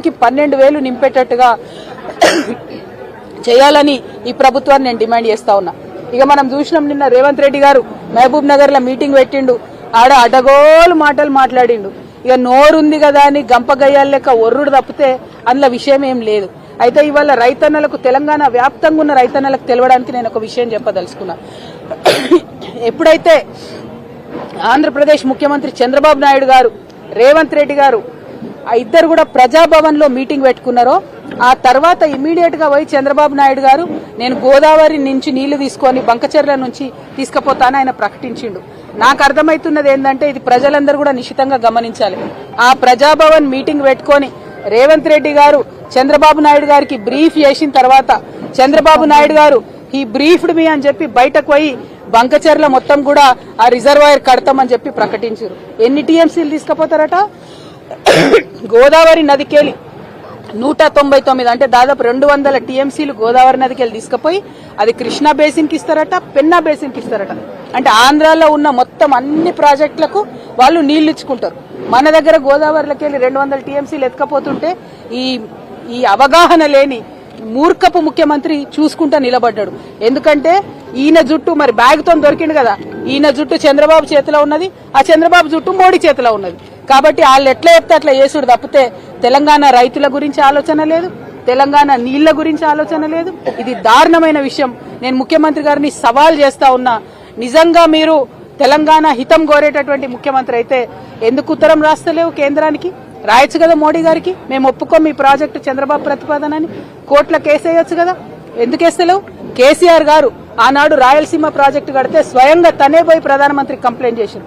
రోజుకి 12,000 నింపేటట్టుగా చేయాలని ఈ ప్రభుత్వాన్ని నేను డిమాండ్ చేస్తా ఉన్నా. ఇక మనం చూసినాం నిన్న రేవంత్ రెడ్డి గారు మహబూబ్ నగర్ లో మీటింగ్ పెట్టిండు, ఆడ అడగోలు మాటలు మాట్లాడిండు. ఇక నోరుంది కదా అని గంపగయ్యాల లెక్క ఒర్రుడు తప్పితే అందులో విషయం ఏం లేదు. అయితే ఇవాళ రైతన్నలకు, తెలంగాణ వ్యాప్తంగా ఉన్న రైతన్నలకు తెలవడానికి నేను ఒక విషయం చెప్పదలుచుకున్నా. ఎప్పుడైతే ఆంధ్రప్రదేశ్ ముఖ్యమంత్రి చంద్రబాబు నాయుడు గారు, రేవంత్ రెడ్డి గారు ఆ ఇద్దరు కూడా ప్రజాభవన్ లో మీటింగ్ పెట్టుకున్నారో ఆ తర్వాత ఇమీడియట్ గా పోయి చంద్రబాబు నాయుడు గారు నేను గోదావరి నుంచి నీళ్లు తీసుకొని బంకచెర్ల నుంచి తీసుకుపోతానని ఆయన ప్రకటించిండు. నాకు అర్థమవుతున్నది ఏంటంటే ఇది ప్రజలందరూ కూడా నిశితంగా గమనించాలి. ఆ ప్రజాభవన్ మీటింగ్ పెట్టుకొని రేవంత్ రెడ్డి గారు చంద్రబాబు నాయుడు గారికి బ్రీఫ్ చేసిన తర్వాత చంద్రబాబు నాయుడు గారు ఈ బ్రీఫ్డ్ మీ అని చెప్పి బయటకు పోయి బంకచెర్ల మొత్తం కూడా ఆ రిజర్వాయర్ కడతామని చెప్పి ప్రకటించారు. ఎన్ని టీఎంసీలు తీసుకుపోతారట? గోదావరి నదికెళ్ళి 199 అంటే దాదాపు 200 టీఎంసీలు గోదావరి నదికెళ్ళి తీసుకుపోయి అది కృష్ణా బేసిన్ కి ఇస్తారట, పెన్నా బేసిన్ కి ఇస్తారట. అంటే ఆంధ్రాలో ఉన్న మొత్తం అన్ని ప్రాజెక్టులకు వాళ్ళు నీళ్లు ఇచ్చుకుంటారు. మన దగ్గర గోదావరిలోకి వెళ్ళి 200 టీఎంసీలు ఎత్తుకపోతుంటే ఈ అవగాహన లేని మూర్ఖపు ముఖ్యమంత్రి చూసుకుంటా నిలబడ్డాడు. ఎందుకంటే ఈయన జుట్టు మరి బ్యాగ్ తో దొరికిండు కదా, ఈయన జుట్టు చంద్రబాబు చేతిలో ఉన్నది, ఆ చంద్రబాబు జుట్టు మోడీ చేతిలో ఉన్నది. కాబట్టి వాళ్ళు ఎట్లా చెప్తే అట్లా చేసుడు తప్పితే తెలంగాణ రైతుల గురించి ఆలోచన లేదు, తెలంగాణ నీళ్ల గురించి ఆలోచన లేదు. ఇది దారుణమైన విషయం. నేను ముఖ్యమంత్రి గారిని సవాల్ చేస్తా ఉన్నా, నిజంగా మీరు తెలంగాణ హితం కోరేటటువంటి ముఖ్యమంత్రి అయితే ఎందుకు ఉత్తరం రాస్తలేవు కేంద్రానికి? రాయొచ్చు కదా మోడీ గారికి, మేము ఒప్పుకోం ఈ ప్రాజెక్టు చంద్రబాబు ప్రతిపాదనని, కోర్టులో కేసేయొచ్చు కదా, ఎందుకు వేస్తలేవు? కేసీఆర్ గారు ఆనాడు రాయలసీమ ప్రాజెక్టు కడితే స్వయంగా తనే పోయి ప్రధానమంత్రికి కంప్లైంట్ చేశారు.